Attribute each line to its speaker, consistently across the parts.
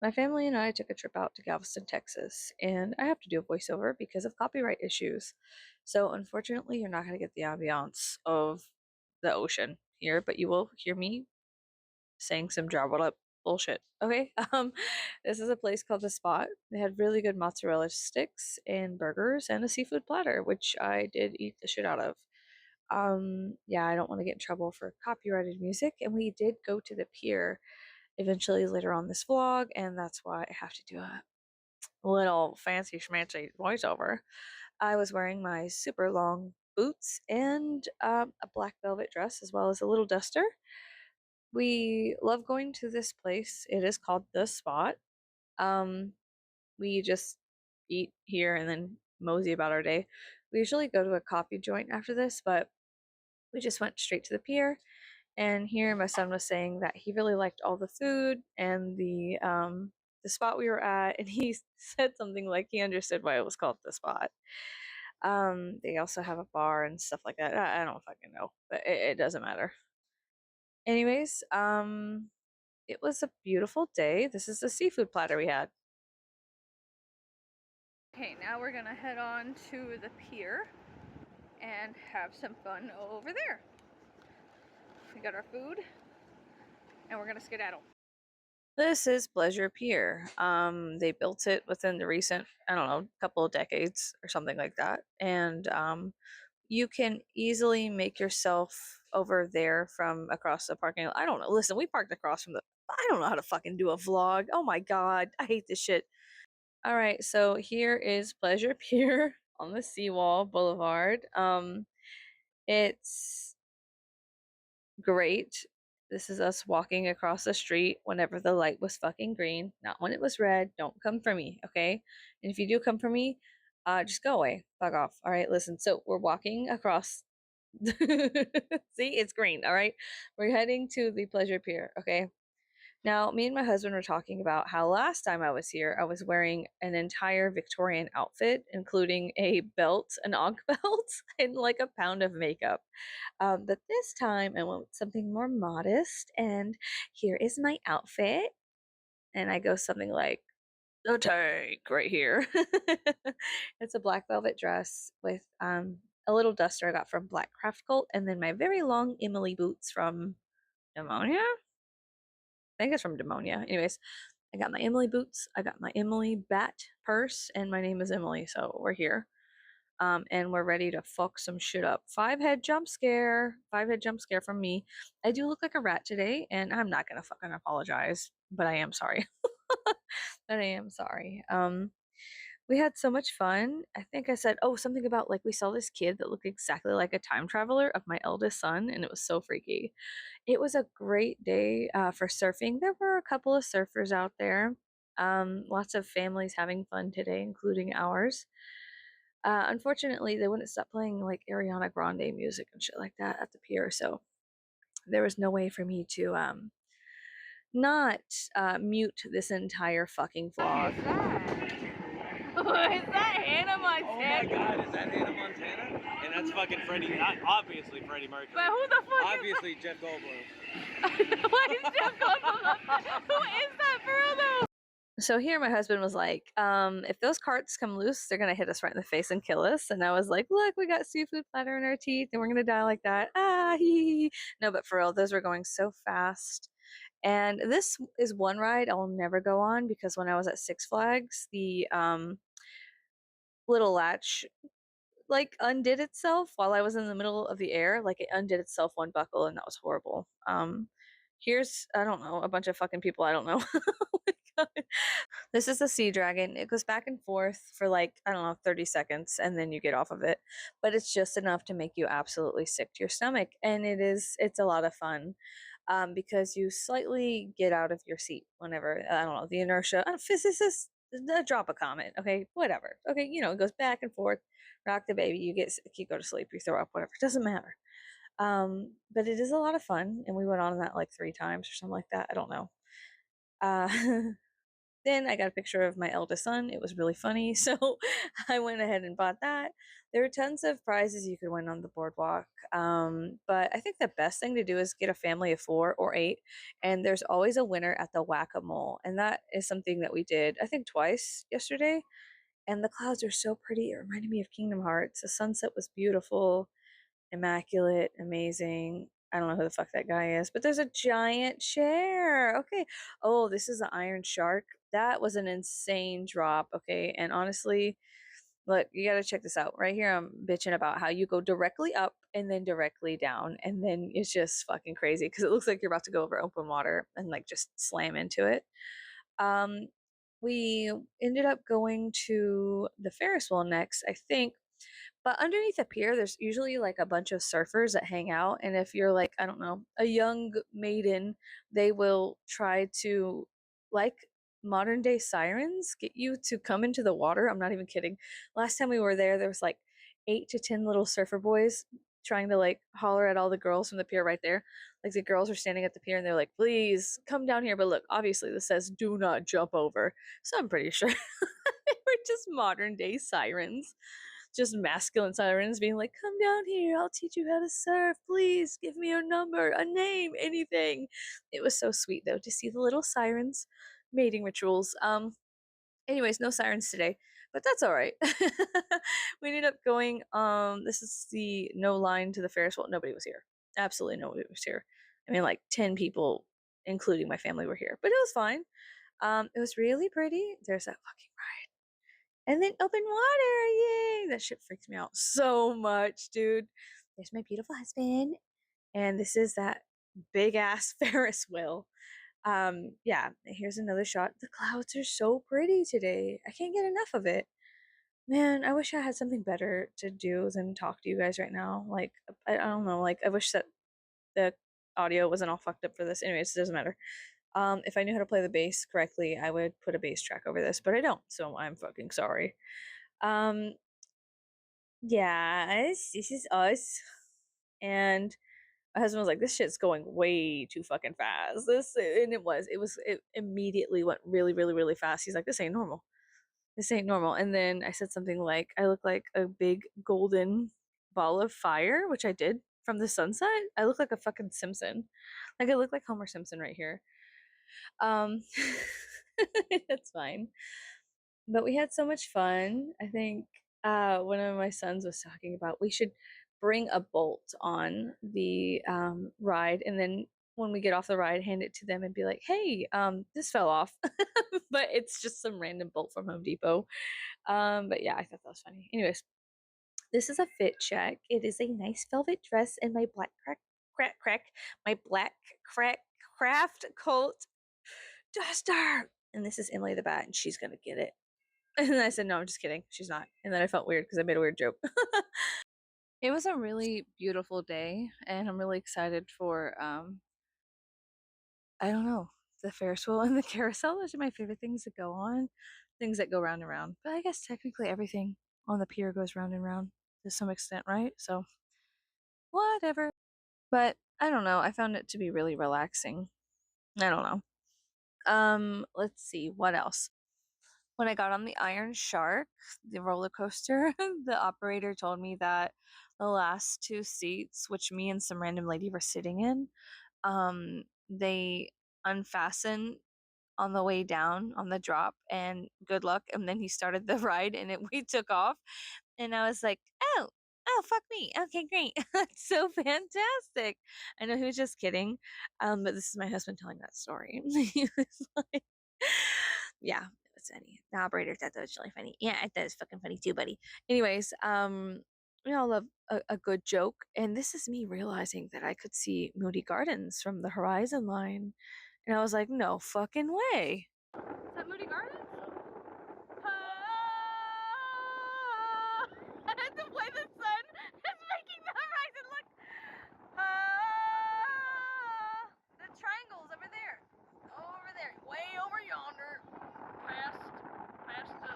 Speaker 1: My family and I took a trip out to Galveston, Texas, and I have to do a voiceover because of copyright issues. So, unfortunately, you're not going to get the ambiance of the ocean here, but you will hear me saying some jabbled up bullshit. Okay? This is a place called The Spot. They had really good mozzarella sticks and burgers and a seafood platter, which I did eat the shit out of. Yeah, I don't want to get in trouble for copyrighted music, and we did go to the pier eventually later on this vlog, and that's why I have to do a little fancy schmancy voiceover. I was wearing my super long boots and a black velvet dress as well as a little duster. We love going to this place. It is called The Spot. Um, we just eat here and then mosey about our day. We usually go to a coffee joint after this, but we just went straight to the pier. And here my son was saying that he really liked all the food and the spot we were at, and he said something like he understood why it was called The Spot. They also have a bar and stuff like that. I don't fucking know, but it doesn't matter. Anyways, it was a beautiful day. This is the seafood platter we had. Okay, now we're gonna head on to the pier and have some fun over there. We got our food and we're gonna skedaddle. This is Pleasure Pier. They built it within the recent, I don't know, couple of decades or something like that. And you can easily make yourself over there from across the parking lot. I don't know. Listen, we parked across from the. I don't know how to fucking do a vlog. Oh my god, I hate this shit. All right, so here is Pleasure Pier on the Seawall Boulevard. It's great. This is us walking across the street whenever the light was fucking green, not when it was red. Don't come for me, okay? And if you do come for me, just go away. Fuck off. All right, listen. So we're walking across. See, it's green, all right? We're heading to the Pleasure Pier, okay? Now, me and my husband were talking about how last time I was here, I was wearing an entire Victorian outfit, including a belt, an Ankh belt, and like a pound of makeup. But this time I went with something more modest, and here is my outfit. And I go something like, the tank right here. It's a black velvet dress with a little duster I got from Black Craft Cult, and then my very long Emily boots from Demonia. I think it's from Demonia. Anyways, I got my Emily boots, I got my Emily bat purse, and my name is Emily, so we're here. And we're ready to fuck some shit up. Five-head jump scare. Five-head jump scare from me. I do look like a rat today, and I'm not gonna fucking apologize, but I am sorry. But I am sorry. We had so much fun. I think I said, oh, something about like we saw this kid that looked exactly like a time traveler of my eldest son, and it was so freaky. It was a great day for surfing. There were a couple of surfers out there. Lots of families having fun today, including ours. Unfortunately, they wouldn't stop playing like Ariana Grande music and shit like that at the pier, so there was no way for me to not mute this entire fucking vlog. Is that Hannah
Speaker 2: Oh my
Speaker 1: Montana?
Speaker 2: god, is that Hannah Montana? And that's fucking Freddie, not obviously Freddie Mercury.
Speaker 1: But who the fuck
Speaker 2: Obviously Jeff Goldblum.
Speaker 1: Why is Jeff Goldblum up there? Who is that for real though? So here my husband was like, if those carts come loose, they're gonna hit us right in the face and kill us. And I was like, look, we got seafood platter in our teeth and we're gonna die like that. Ah, hee, hee, hee. No, but for real, those were going so fast. And this is one ride I'll never go on because when I was at Six Flags, the little latch like undid itself while I was in the middle of the air. Like it undid itself one buckle and that was horrible. Here's I don't know, a bunch of fucking people I don't know. Oh my God. This is the Sea Dragon. It goes back and forth for like, I don't know, 30 seconds and then you get off of it. But it's just enough to make you absolutely sick to your stomach. And it's a lot of fun. Because you slightly get out of your seat whenever, I don't know, the inertia, physicists, drop a comment, okay, whatever. Okay, it goes back and forth, rock the baby, you get sick, you go to sleep, you throw up, whatever, it doesn't matter. But it is a lot of fun, and we went on that like 3 times or something like that, I don't know. Uh, Then I got a picture of my eldest son. It was really funny. So I went ahead and bought that. There are tons of prizes you could win on the boardwalk. But I think the best thing to do is get a family of 4 or 8. And there's always a winner at the whack a mole. And that is something that we did, I think, twice yesterday. And the clouds are so pretty. It reminded me of Kingdom Hearts. The sunset was beautiful, immaculate, amazing. I don't know who the fuck that guy is, but there's a giant chair. Okay. Oh, this is the Iron Shark. That was an insane drop. Okay. And honestly, look, you got to check this out. Right here, I'm bitching about how you go directly up and then directly down. And then it's just fucking crazy because it looks like you're about to go over open water and like just slam into it. Um, we ended up going to the Ferris wheel next, I think, but underneath the pier, there's usually like a bunch of surfers that hang out. And if you're like, I don't know, a young maiden, they will try to, like modern day sirens, get you to come into the water. I'm not even kidding. Last time we were there, there was like 8 to 10 little surfer boys trying to like holler at all the girls from the pier right there. Like the girls are standing at the pier and they're like, please come down here. But look, obviously this says do not jump over. So I'm pretty sure they were just modern day sirens, just masculine sirens being like, come down here, I'll teach you how to surf, please give me your number, a name, anything. It was so sweet though to see the little sirens mating rituals. Anyways, no sirens today, but that's all right. We ended up going, this is the no line to the Ferris wheel. Nobody was here, absolutely nobody was here. I mean, like 10 people including my family were here, but it was fine. It was really pretty. There's that fucking and then open water, yay! That shit freaks me out so much, dude. There's my beautiful husband, and this is that big ass Ferris wheel. Yeah, here's another shot. The clouds are so pretty today. I can't get enough of it. Man, I wish I had something better to do than talk to you guys right now. Like, I don't know, like, I wish that the audio wasn't all fucked up for this. Anyways, it doesn't matter. If I knew how to play the bass correctly, I would put a bass track over this, but I don't, so I'm fucking sorry. Um, yes, this is us. And my husband was like, "This shit's going way too fucking fast." And it immediately went really, really, really fast. He's like, "This ain't normal. This ain't normal." And then I said something like, "I look like a big golden ball of fire," which I did from the sunset. I look like a fucking Simpson. Like I look like Homer Simpson right here. Um, that's fine. But we had so much fun. I think one of my sons was talking about we should bring a bolt on the ride, and then when we get off the ride, hand it to them and be like, "Hey, this fell off," but it's just some random bolt from Home Depot. But yeah, I thought that was funny. Anyways, this is a fit check. It is a nice velvet dress and my my black crack craft coat duster. And this is Emily the Bat, and she's gonna get it. And then I said, no, I'm just kidding. She's not. And then I felt weird because I made a weird joke. It was a really beautiful day, and I'm really excited for, I don't know, the Ferris wheel and the carousel. Those are my favorite things that go on, things that go round and round. But I guess technically everything on the pier goes round and round to some extent, right? So, whatever. But I don't know. I found it to be really relaxing. I don't know. Let's see. What else? When I got on the Iron Shark, the roller coaster, the operator told me that the last two seats, which me and some random lady were sitting in, they unfasten on the way down on the drop, and good luck. And then he started the ride and we took off. And I was like, oh, fuck me. Okay, great. That's so fantastic. I know he was just kidding. But this is my husband telling that story. He was like, yeah, it was funny. The operator thought that was really funny. Yeah, I thought it was fucking funny too, buddy. Anyways, we all love a good joke. And this is me realizing that I could see Moody Gardens from the horizon line. And I was like, no fucking way. Is that Moody Gardens? Ah! I had to play the sun. It's making the horizon look. Ah! The triangle's over there. Over there. Way over yonder. Past the.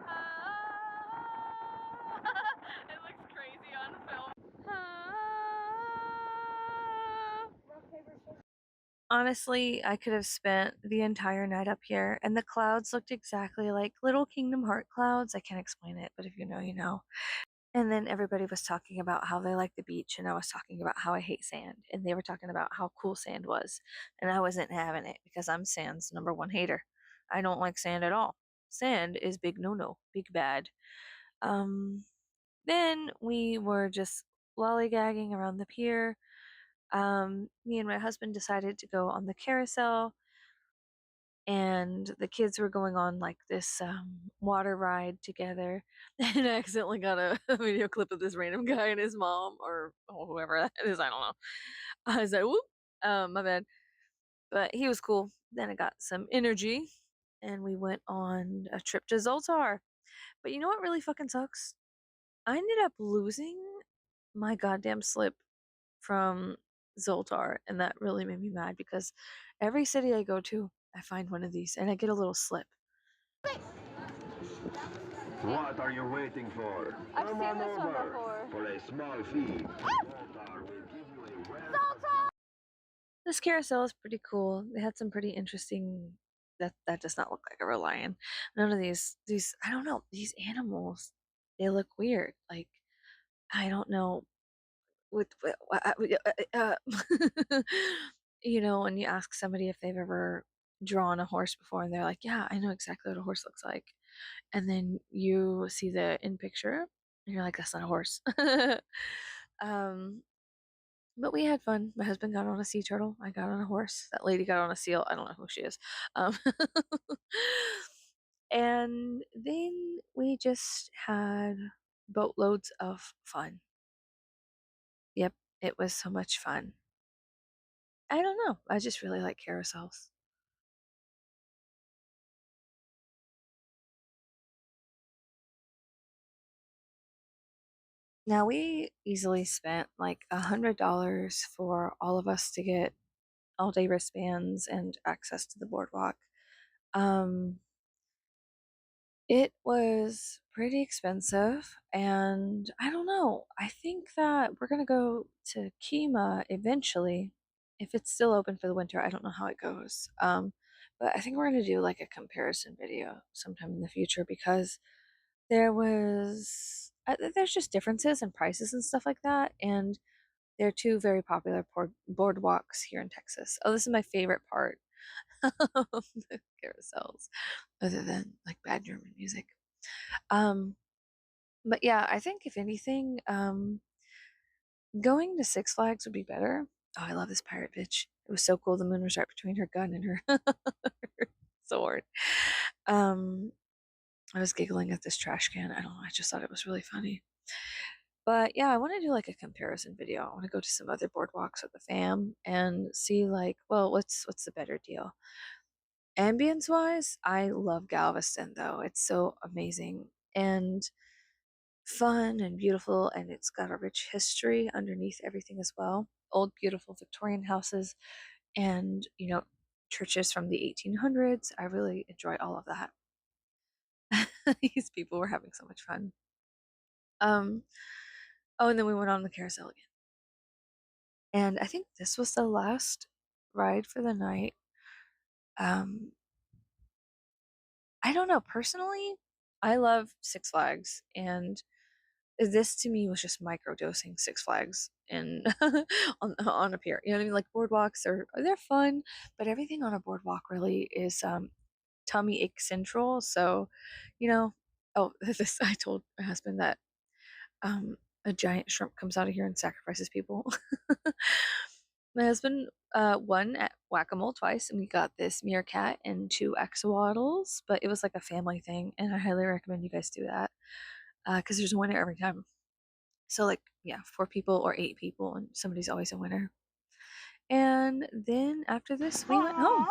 Speaker 1: Ah! It looks crazy on film. Ah! Honestly, I could have spent the entire night up here, and the clouds looked exactly like little Kingdom Heart clouds. I can't explain it, but if you know, you know. And then everybody was talking about how they like the beach, and I was talking about how I hate sand, and they were talking about how cool sand was, and I wasn't having it because I'm sand's number one hater. I don't like sand at all. Sand is big no no, big bad. Um, then we were just lollygagging around the pier. Me and my husband decided to go on the carousel, and the kids were going on like this water ride together. And I accidentally got a video clip of this random guy and his mom, or whoever that is. I don't know. I was like, whoop, my bad. But he was cool. Then I got some energy, and we went on a trip to Zoltar. But you know what really fucking sucks? I ended up losing my goddamn slip from Zoltar, and that really made me mad because every city I go to, I find one of these and I get a little slip.
Speaker 3: What are you waiting for?
Speaker 1: I've
Speaker 3: Come
Speaker 1: seen
Speaker 3: on
Speaker 1: this one
Speaker 3: over.
Speaker 1: before.
Speaker 3: For a small fee, Walter will give you a welcome.
Speaker 1: This carousel is pretty cool. They had some pretty interesting. That does not look like a real lion. None of these I don't know, these animals, they look weird. Like I don't know with you know, when you ask somebody if they've ever drawn a horse before, and they're like, "Yeah, I know exactly what a horse looks like." And then you see the in picture, and you're like, "That's not a horse." um, but we had fun. My husband got on a sea turtle. I got on a horse. That lady got on a seal. I don't know who she is. Um, and then we just had boatloads of fun. Yep, it was so much fun. I don't know. I just really like carousels. Now we easily spent like $100 for all of us to get all day wristbands and access to the boardwalk. Um, it was pretty expensive, and I don't know. I think that we're gonna go to Kima eventually, if it's still open for the winter. I don't know how it goes. But I think we're gonna do like a comparison video sometime in the future because there's just differences in prices and stuff like that, and they're two very popular boardwalks here in Texas. Oh, this is my favorite part of the carousels, other than like bad German music. Um, but yeah, I think if anything, going to Six Flags would be better. Oh, I love this pirate bitch. It was so cool. The moon was right between her gun and her sword. Um, I was giggling at this trash can. I don't know. I just thought it was really funny. But yeah, I want to do like a comparison video. I want to go to some other boardwalks with the fam and see like, well, what's the better deal? Ambience wise, I love Galveston though. It's so amazing and fun and beautiful, and it's got a rich history underneath everything as well. Old, beautiful Victorian houses and, churches from the 1800s. I really enjoy all of that. These people were having so much fun. Um, oh, and then we went on the carousel again. And I think this was the last ride for the night. Um, I don't know. Personally, I love Six Flags, and this to me was just microdosing Six Flags in on a pier. You know what I mean? Like boardwalks they're fun, but everything on a boardwalk really is tummy ache central. So, you know, oh, this I told my husband that um a giant shrimp comes out of here and sacrifices people. My husband won at whack-a-mole twice, and we got this meerkat and two axolotls, but it was like a family thing, and I highly recommend you guys do that because there's a winner every time. So, like, yeah, 4 people or 8 people, and somebody's always a winner. And then after this, we went home.